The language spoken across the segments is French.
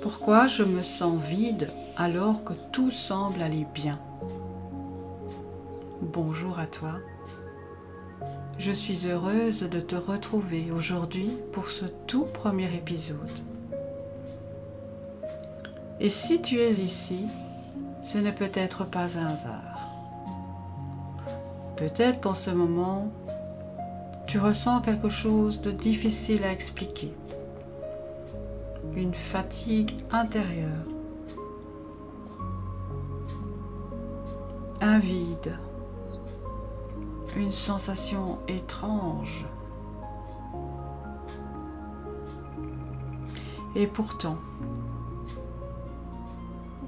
Pourquoi je me sens vide alors que tout semble aller bien? Bonjour à toi. Je suis heureuse de te retrouver aujourd'hui pour ce tout premier épisode. Et si tu es ici, ce n'est peut-être pas un hasard. Peut-être qu'en ce moment, tu ressens quelque chose de difficile à expliquer. Une fatigue intérieure. Un vide. Une sensation étrange. Et pourtant,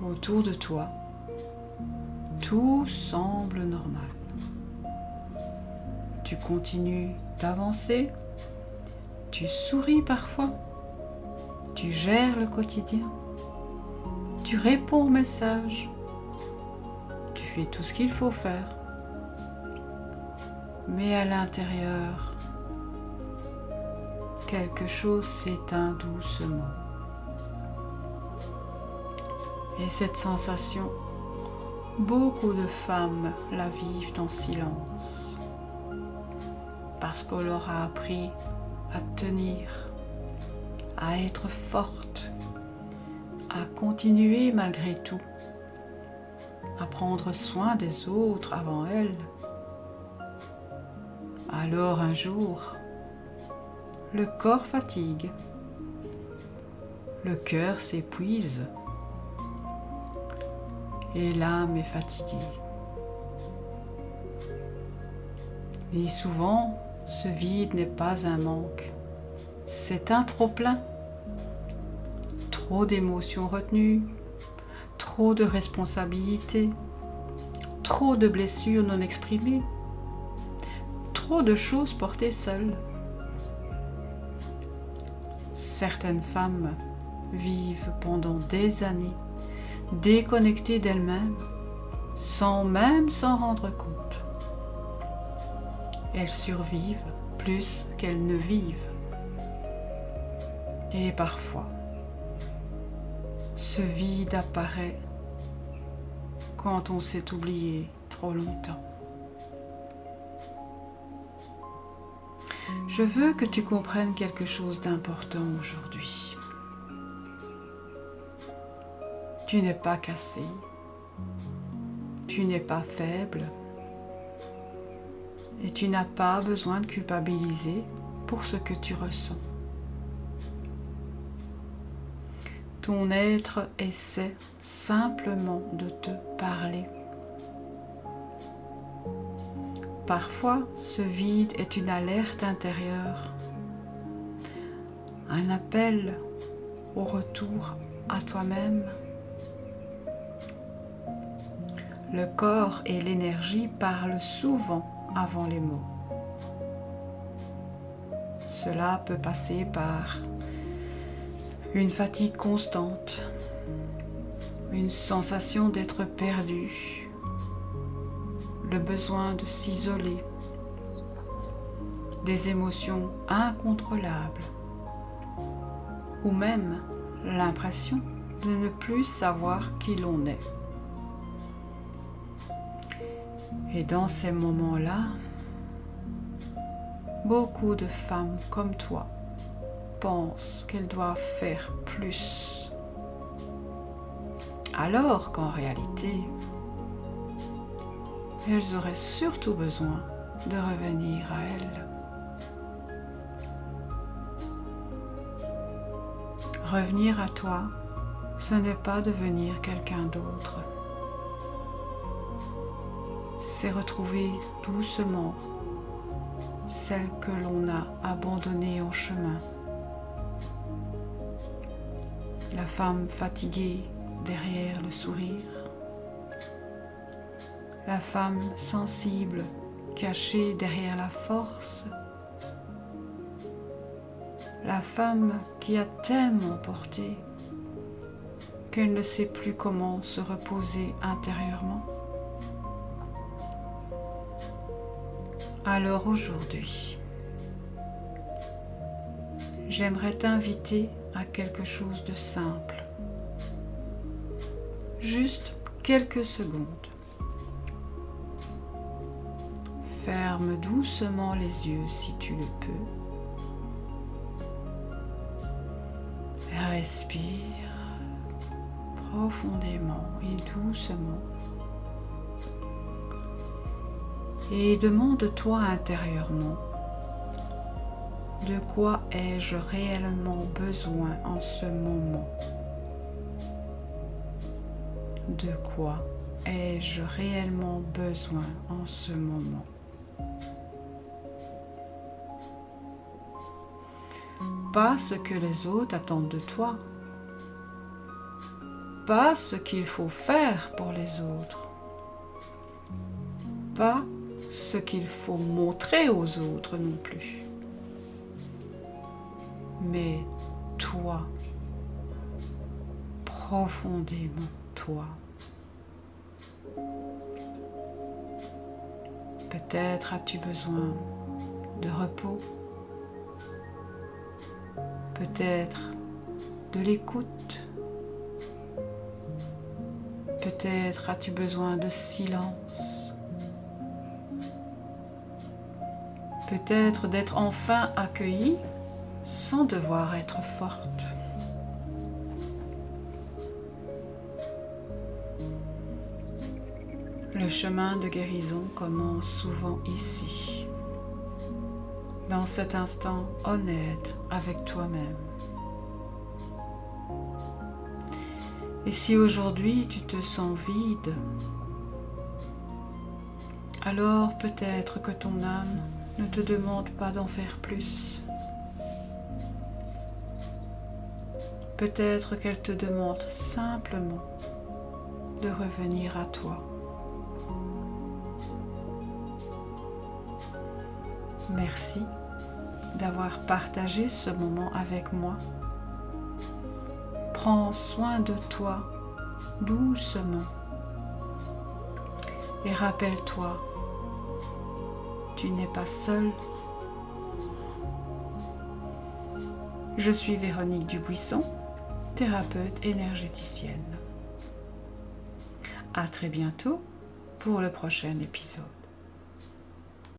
autour de toi, tout semble normal. Tu continues d'avancer, tu souris parfois, tu gères le quotidien, tu réponds aux messages, tu fais tout ce qu'il faut faire. Mais à l'intérieur, quelque chose s'éteint doucement. Et cette sensation, beaucoup de femmes la vivent en silence. Parce qu'on leur a appris à tenir, à être forte, à continuer malgré tout, à prendre soin des autres avant elles. Alors un jour, le corps fatigue, le cœur s'épuise et l'âme est fatiguée. Et souvent, ce vide n'est pas un manque, c'est un trop-plein. Trop d'émotions retenues, trop de responsabilités, trop de blessures non exprimées, trop de choses portées seules. Certaines femmes vivent pendant des années déconnectées d'elles-mêmes, sans même s'en rendre compte. Elles survivent plus qu'elles ne vivent. Et parfois, ce vide apparaît quand on s'est oublié trop longtemps. Je veux que tu comprennes quelque chose d'important aujourd'hui. Tu n'es pas cassé, tu n'es pas faible et tu n'as pas besoin de culpabiliser pour ce que tu ressens. Ton être essaie simplement de te parler. Parfois, ce vide est une alerte intérieure, un appel au retour à toi-même. Le corps et l'énergie parlent souvent avant les mots. Cela peut passer par une fatigue constante, une sensation d'être perdu, le besoin de s'isoler, des émotions incontrôlables ou même l'impression de ne plus savoir qui l'on est. Et dans ces moments-là, beaucoup de femmes comme toi pensent qu'elles doivent faire plus, alors qu'en réalité, elles auraient surtout besoin de revenir à elles. Revenir à toi, ce n'est pas devenir quelqu'un d'autre. C'est retrouver doucement celle que l'on a abandonnée en chemin. La femme fatiguée derrière le sourire. La femme sensible cachée derrière la force. La femme qui a tellement porté qu'elle ne sait plus comment se reposer intérieurement. Alors aujourd'hui, j'aimerais t'inviter à quelque chose de simple. juste quelques secondes. Ferme doucement les yeux si tu le peux. Et respire profondément et doucement. Et demande-toi intérieurement, de quoi ai-je réellement besoin en ce moment? De quoi ai-je réellement besoin en ce moment? Pas ce que les autres attendent de toi, pas ce qu'il faut faire pour les autres, pas ce qu'il faut montrer aux autres non plus, mais toi, profondément toi. Peut-être as-tu besoin de repos, peut-être de l'écoute, peut-être as-tu besoin de silence, peut-être d'être enfin accueilli sans devoir être forte. Le chemin de guérison commence souvent ici, dans cet instant honnête avec toi-même. Et si aujourd'hui tu te sens vide, alors peut-être que ton âme ne te demande pas d'en faire plus. Peut-être qu'elle te demande simplement de revenir à toi. Merci d'avoir partagé ce moment avec moi. Prends soin de toi doucement et rappelle-toi, tu n'es pas seul. Je suis Véronique Dubuisson, thérapeute énergéticienne. À très bientôt pour le prochain épisode.